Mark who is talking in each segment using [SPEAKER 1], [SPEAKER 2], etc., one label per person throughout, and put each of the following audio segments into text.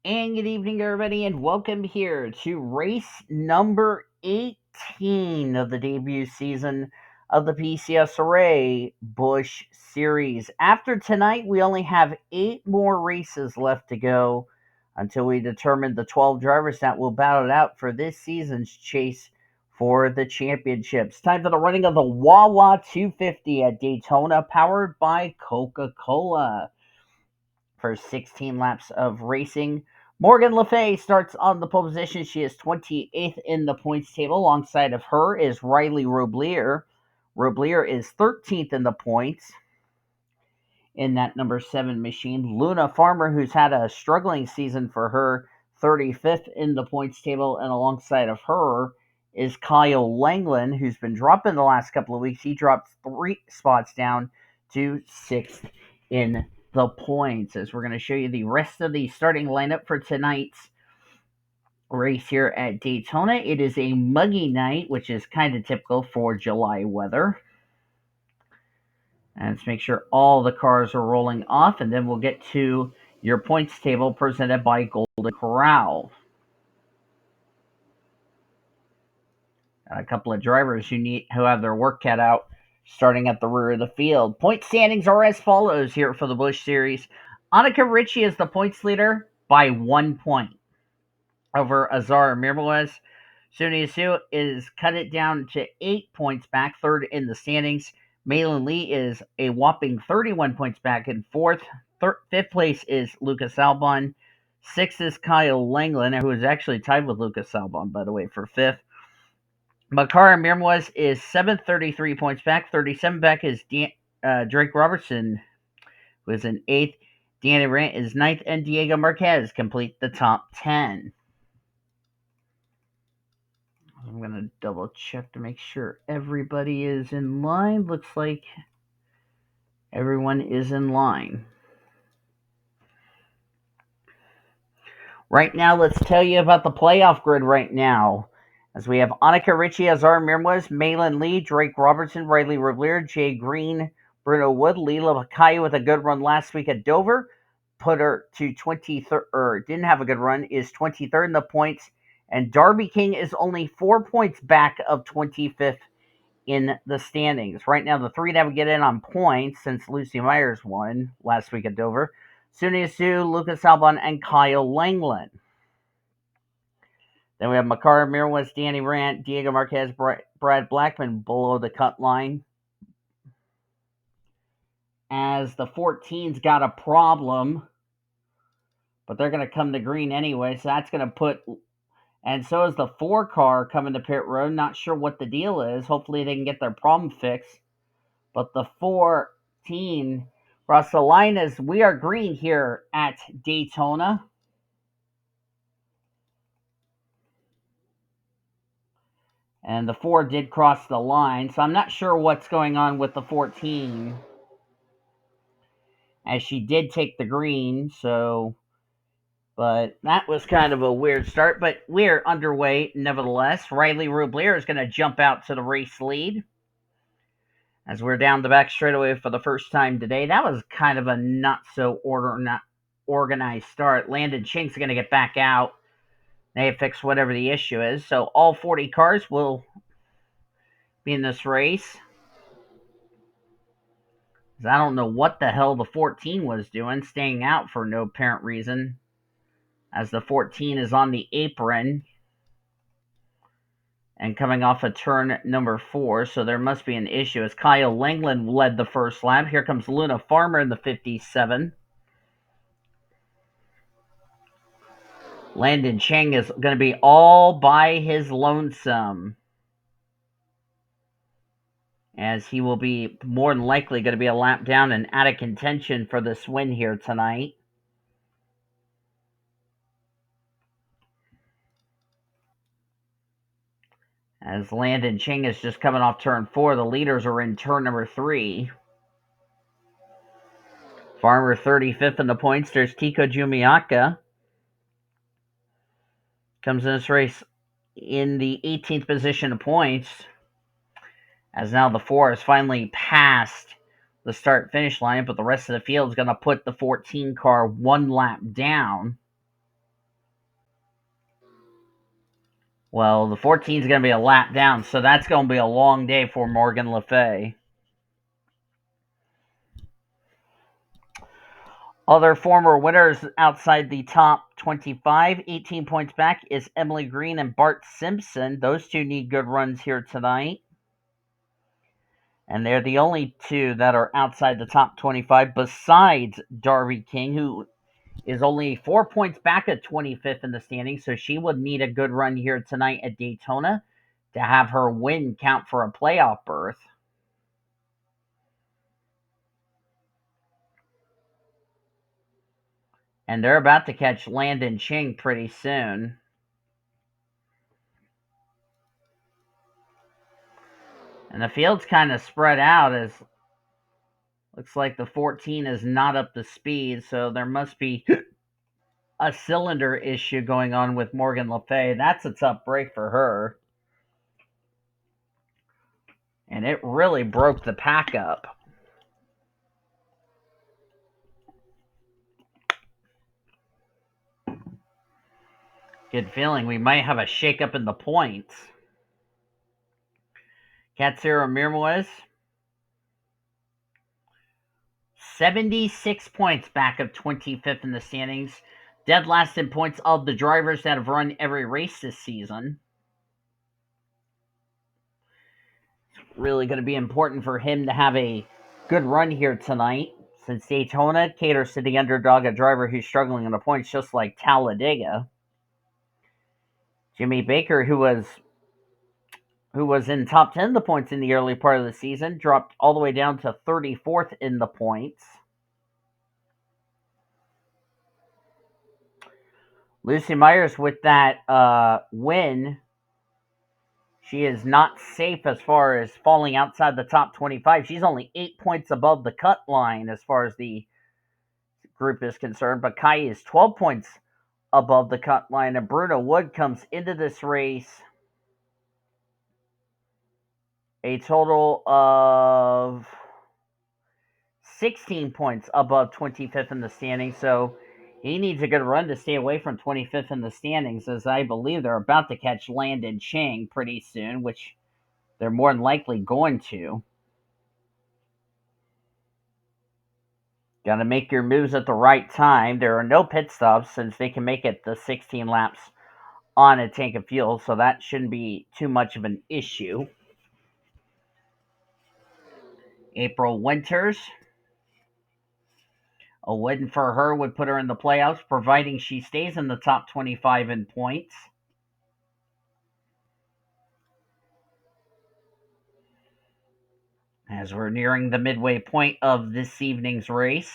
[SPEAKER 1] And good evening, everybody, and welcome here to race number 18 of the debut season of the PCSRA Busch Series. After tonight, we only have 8 more races left to go until we determine the 12 drivers that will battle it out for this season's chase for the championships. Time for the running of the Wawa 250 at Daytona, powered by Coca-Cola. For 16 laps of racing. Morgan Le Fay starts on the pole position. She is 28th in the points table. Alongside of her is R Roblyer. Roblyer is 13th in the points in that number 7 machine. Luna Farmer, who's had a struggling season for her, 35th in the points table. And alongside of her is K Langeland, who's been dropping the last couple of weeks. He dropped 3 spots down to 6th in the points, as we're going to show you the rest of the starting lineup for tonight's race here at Daytona. It is a muggy night, which is kind of typical for July weather. And let's make sure all the cars are rolling off, and then we'll get to your points table presented by Golden Corral. Got a couple of drivers who have their work cut out, starting at the rear of the field. Point standings are as follows here for the Busch Series. Annika Ricci is the points leader by 1 point over Azar Amirmoez. S Hsu is cut it down to 8 points back, third in the standings. Malin Lee is a whopping 31 points back in fourth. Fifth place is Lucas Albon. Sixth is K Langeland, who is actually tied with Lucas Albon, by the way, for fifth. R Amirmoez is 7th, 33 points back. 37 back is Drake Robertson, who is in 8th. Danny Rand is 9th, and D Marquez complete the top 10. I'm going to double check to make sure everybody is in line. Looks like everyone is in line. Right now, let's tell you about the playoff grid right now. As we have Annika Ricci, Azar Amirmoez, Malin Lee, Drake Robertson, R Roblyer, Jay Green, Bruno Wood, Leela Bakaya with a good run last week at Dover. Put her to 23rd, or didn't have a good run, is 23rd in the points. And Darby King is only 4 points back of 25th in the standings. Right now, the 3 that would get in on points, since Lucy Myers won last week at Dover, S Hsu, Lucas Albon, and K Langeland. Then we have R Amirmoez, Danny Rand, D Marquez, Brad Blackmon below the cut line. As the 14's got a problem, but they're going to come to green anyway, so that's going to put... And so is the 4 car coming to pit road. Not sure what the deal is. Hopefully they can get their problem fixed. But the 14 across the line is we are green here at Daytona. And the 4 did cross the line. So I'm not sure what's going on with the 14. As she did take the green, so... But that was kind of a weird start. But we're underway nevertheless. R Roblyer is going to jump out to the race lead, as we're down the back straightaway for the first time today. That was kind of a not organized start. Landon Chink's going to get back out. They have fixed whatever the issue is. So all 40 cars will be in this race. I don't know what the hell the 14 was doing, staying out for no apparent reason, as the 14 is on the apron and coming off of turn number 4, so there must be an issue, as K Langeland led the first lap. Here comes Luna Farmer in the 57. Landon Chang is going to be all by his lonesome, as he will be more than likely going to be a lap down and out of contention for this win here tonight. As Landon Chang is just coming off turn 4, the leaders are in turn number 3. Farmer 35th in the points. There's T Jumiaka. Comes in this race in the 18th position of points, as now the 4 has finally passed the start-finish line, but the rest of the field is going to put the 14 car 1 lap down. Well, the 14 is going to be a lap down, so that's going to be a long day for Morgan Le Fay. Other former winners outside the top 25, 18 points back, is Emily Green and Bart Simpson. Those two need good runs here tonight. And they're the only two that are outside the top 25 besides Darby King, who is only 4 points back at 25th in the standings, so she would need a good run here tonight at Daytona to have her win count for a playoff berth. And they're about to catch Landon Ching pretty soon. And the field's kind of spread out as looks like the 14 is not up to speed, so there must be a cylinder issue going on with Morgan Le Fay. That's a tough break for her. And it really broke the pack up. Good feeling we might have a shakeup in the points. Azar Amirmoez, 76 points back of 25th in the standings. Dead last in points of the drivers that have run every race this season. It's really going to be important for him to have a good run here tonight, since Daytona caters to the underdog, a driver who's struggling in the points just like Talladega. Jimmy Baker, who was in top 10 of the points in the early part of the season, dropped all the way down to 34th in the points. Lucy Myers, with that win, she is not safe as far as falling outside the top 25. She's only 8 points above the cut line as far as the group is concerned, but Kai is 12 points above the cut line, and Bruno Wood comes into this race a total of 16 points above 25th in the standings, so he needs a good run to stay away from 25th in the standings, as I believe they're about to catch Landon Chang pretty soon, which they're more than likely going to. Got to make your moves at the right time. There are no pit stops since they can make it the 16 laps on a tank of fuel, so that shouldn't be too much of an issue. April Winters, a win for her would put her in the playoffs, providing she stays in the top 25 in points. As we're nearing the midway point of this evening's race.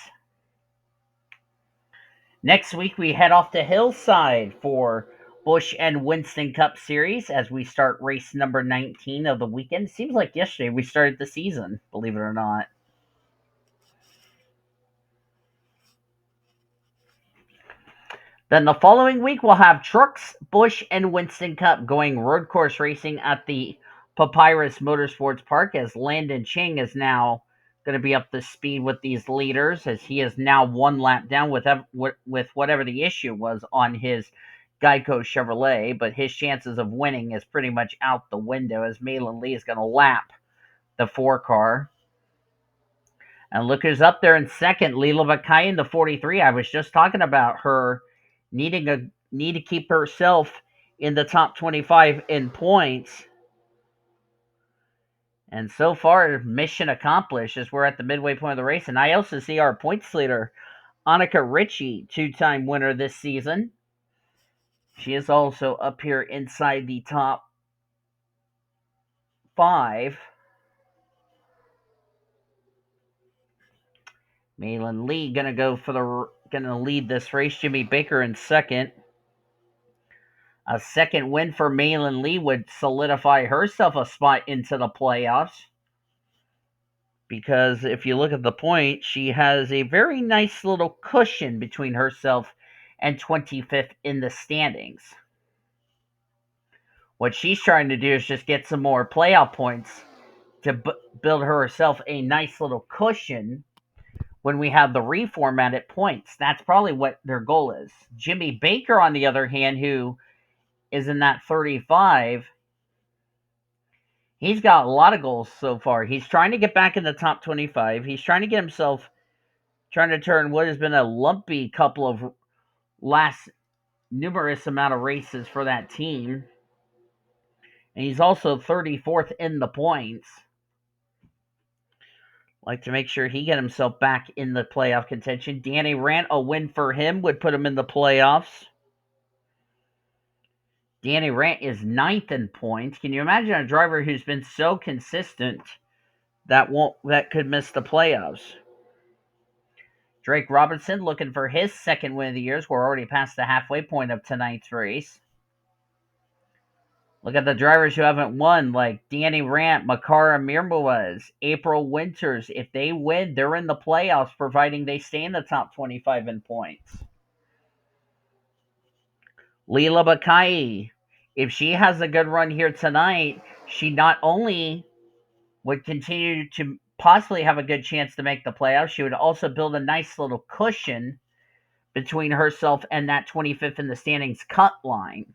[SPEAKER 1] Next week, we head off to Hillside for Busch and Winston Cup Series as we start race number 19 of the weekend. Seems like yesterday we started the season, believe it or not. Then the following week, we'll have Trucks, Busch, and Winston Cup going road course racing at the Papyrus Motorsports Park, as Landon Ching is now going to be up to speed with these leaders, as he is now one lap down with whatever the issue was on his Geico Chevrolet, but his chances of winning is pretty much out the window, as Malin Lee is going to lap the 4-car. And look who's up there in second, Lila Bakai in the 43. I was just talking about her need to keep herself in the top 25 in points. And so far, mission accomplished, as we're at the midway point of the race. And I also see our points leader, Annika Ricci, 2-time winner this season. She is also up here inside the top 5. Malin Lee gonna lead this race. Jimmy Baker in second. A second win for Malin Lee would solidify herself a spot into the playoffs. Because if you look at the point, she has a very nice little cushion between herself and 25th in the standings. What she's trying to do is just get some more playoff points to build herself a nice little cushion when we have the reformatted points. That's probably what their goal is. Jimmy Baker, on the other hand, who is in that 35. He's got a lot of goals so far. He's trying to get back in the top 25. He's trying to get himself, trying to turn what has been a lumpy couple of last numerous amount of races for that team. And he's also 34th in the points. Like to make sure he get himself back in the playoff contention. Danny Rand, a win for him would put him in the playoffs. Danny Rand is 9th in points. Can you imagine a driver who's been so consistent that could miss the playoffs? Drake Robertson looking for his second win of the year. We're already past the halfway point of tonight's race. Look at the drivers who haven't won, like Danny Rand, R Amirmoez, April Winters. If they win, they're in the playoffs, providing they stay in the top 25 in points. Leela Bakai, if she has a good run here tonight, she not only would continue to possibly have a good chance to make the playoffs, she would also build a nice little cushion between herself and that 25th in the standings cut line.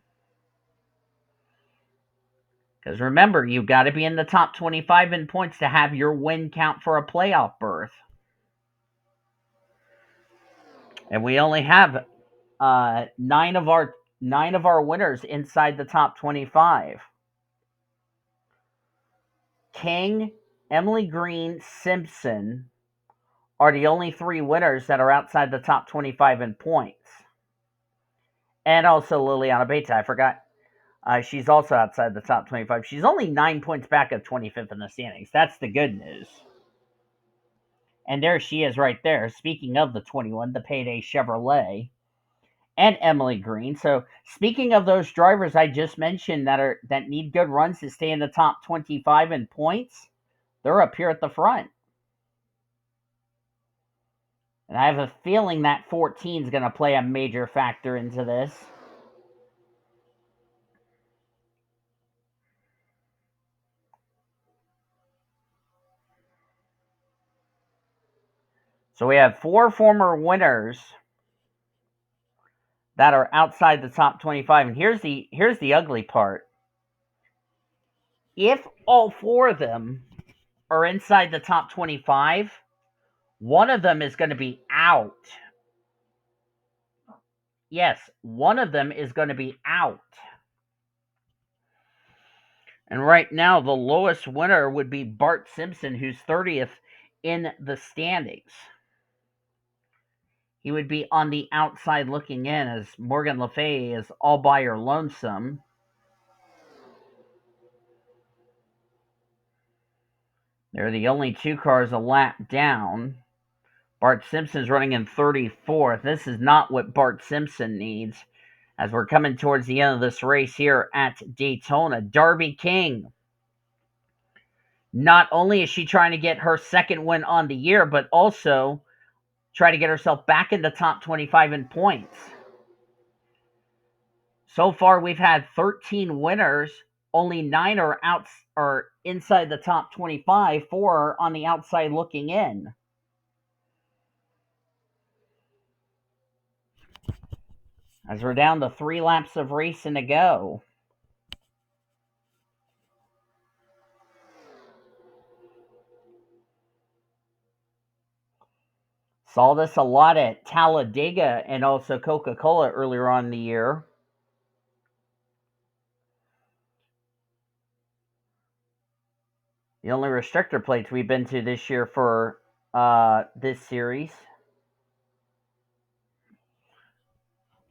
[SPEAKER 1] Because remember, you've got to be in the top 25 in points to have your win count for a playoff berth. And we only have nine of our winners inside the top 25. King, Emily Green, Simpson are the only 3 winners that are outside the top 25 in points. And also Liliana Beta, I forgot. She's also outside the top 25. She's only 9 points back of 25th in the standings. That's the good news. And there she is right there. Speaking of the 21, the Payday Chevrolet and Emily Green. So speaking of those drivers I just mentioned that need good runs to stay in the top 25 in points, they're up here at the front. And I have a feeling that 14 is going to play a major factor into this. So we have 4 former winners that are outside the top 25. And here's the ugly part. If all 4 of them are inside the top 25, one of them is going to be out. Yes, one of them is going to be out. And right now, the lowest winner would be Bart Simpson, who's 30th in the standings. He would be on the outside looking in, as Morgan Le Fay is all by her lonesome. They're the only 2 cars a lap down. Bart Simpson's running in 34th. This is not what Bart Simpson needs, as we're coming towards the end of this race here at Daytona. Darby King. Not only is she trying to get her second win on the year, but also try to get herself back in the top 25 in points. So far, we've had 13 winners. Only 9 are inside the top 25. 4 are on the outside looking in. As we're down to 3 laps of racing to go. Saw this a lot at Talladega and also Coca-Cola earlier on in the year. The only restrictor plates we've been to this year for this series.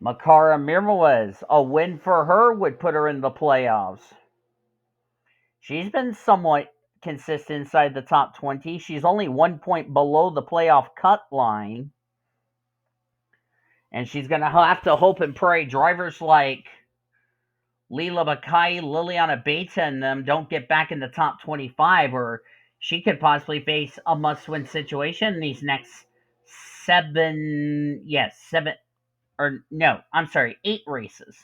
[SPEAKER 1] Annika Ricci, a win for her would put her in the playoffs. She's been somewhat consistent inside the top 20. She's only 1 point below the playoff cut line. And she's going to have to hope and pray drivers like Leela Bakai, Liliana Beta, and them don't get back in the top 25, or she could possibly face a must-win situation in these next 8 races.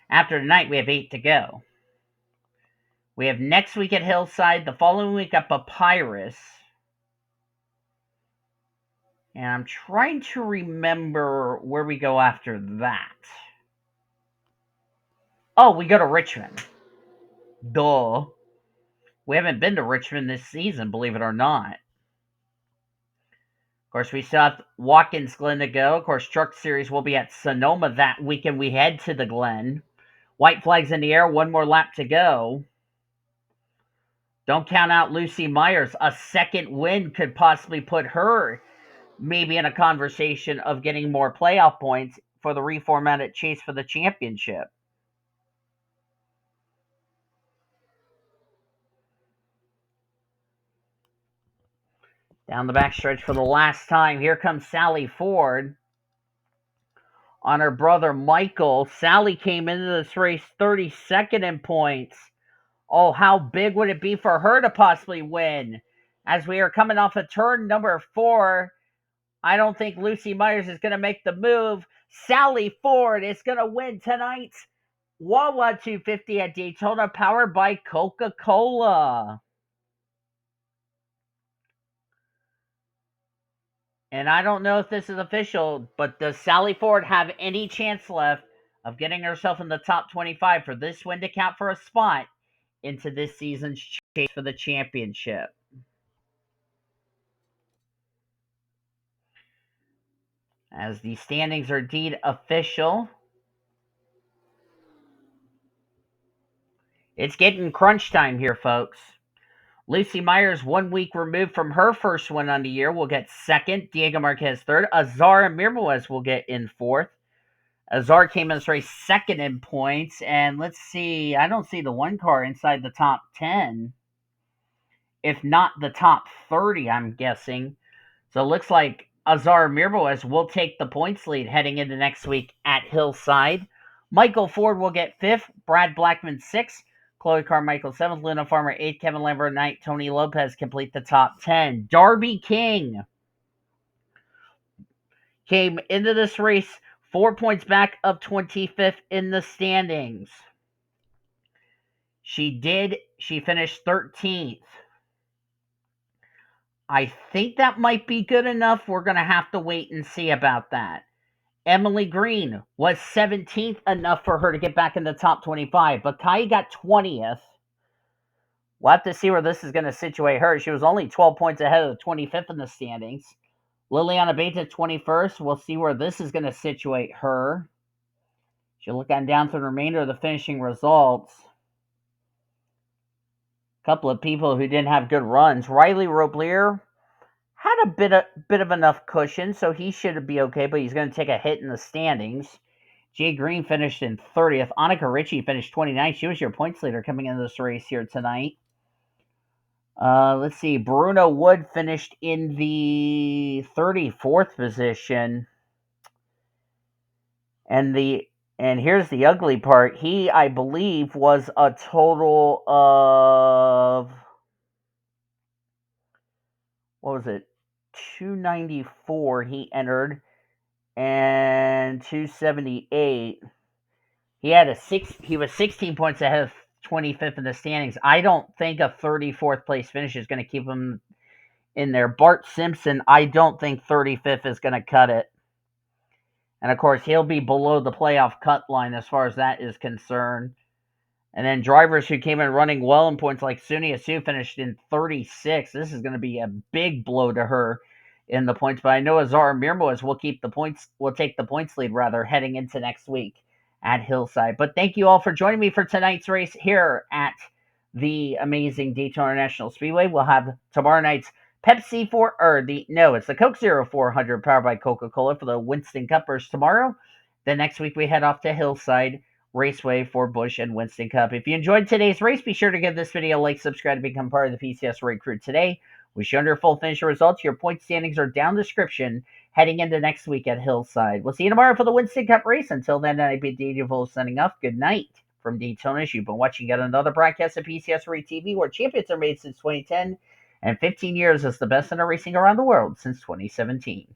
[SPEAKER 1] After tonight, we have 8 to go. We have next week at Hillside, the following week at Papyrus. And I'm trying to remember where we go after that. Oh, we go to Richmond. Duh. We haven't been to Richmond this season, believe it or not. Of course, we still have Watkins Glen to go. Of course, Truck Series will be at Sonoma that weekend. We head to the Glen. White flags in the air. One more lap to go. Don't count out Lucy Myers. A second win could possibly put her maybe in a conversation of getting more playoff points for the reformatted chase for the championship. Down the backstretch for the last time. Here comes Sally Ford on her brother Michael. Sally came into this race 32nd in points. Oh, how big would it be for her to possibly win? As we are coming off of turn number 4, I don't think Lucy Myers is going to make the move. Sally Ford is going to win tonight's Wawa 250 at Daytona, powered by Coca-Cola. And I don't know if this is official, but does Sally Ford have any chance left of getting herself in the top 25 for this win to count for a spot into this season's chase for the championship? As the standings are indeed official, it's getting crunch time here, folks. Lucy Myers, 1 week removed from her first win on the year, will get second. Diego Marquez third. Azar Amirmoez will get in fourth. Azar came in this race second in points. And let's see, I don't see the one car inside the top 10. If not the top 30, I'm guessing. So it looks like Azar Amirmoez will take the points lead heading into next week at Hillside. Michael Ford will get fifth. Brad Blackmon sixth. Chloe Carmichael 7th, Luna Farmer 8th, Kevin Lambert 9th, Tony Lopez complete the top 10. Darby King came into this race 4 points back of 25th in the standings. She finished 13th. I think that might be good enough. We're going to have to wait and see about that. Emily Green was 17th, enough for her to get back in the top 25, but Kai got 20th. We'll have to see where this is going to situate her. She was only 12 points ahead of the 25th in the standings. Liliana Bates at 21st. We'll see where this is going to situate her. She'll look on down through the remainder of the finishing results. A couple of people who didn't have good runs. Riley Roblyer had a bit of enough cushion, so he should be okay, but he's going to take a hit in the standings. Jay Green finished in 30th. Annika Ricci finished 29th. She was your points leader coming into this race here tonight. Let's see. Bruno Wood finished in the 34th position. And here's the ugly part. He, I believe, was a total of, what was it? 294 he entered, and 278. He was 16 points ahead of 25th in the standings. I don't think a 34th place finish is going to keep him in there. Bart Simpson, I don't think 35th is going to cut it. And of course, he'll be below the playoff cut line as far as that is concerned. And then drivers who came in running well in points, like S Hsu finished in 36. This is going to be a big blow to her in the points. But I know Azar Amirmoez will take the points lead rather heading into next week at Hillside. But thank you all for joining me for tonight's race here at the amazing Daytona International Speedway. We'll have tomorrow night's Pepsi it's the Coke Zero 400 powered by Coca-Cola for the Winston Cuppers tomorrow. Then next week we head off to Hillside Raceway for Busch and Winston Cup. If you enjoyed today's race, be sure to give this video a like, subscribe to become part of the PCSRA crew today. We show your full finish results. Your point standings are down the description heading into next week at Hillside. We'll see you tomorrow for the Winston Cup race. Until then, I've been Daniel Vole signing off. Good night from Daytona. You've been watching yet another broadcast of PCSRA TV, where champions are made since 2010 and 15 years as the best in racing around the world since 2017.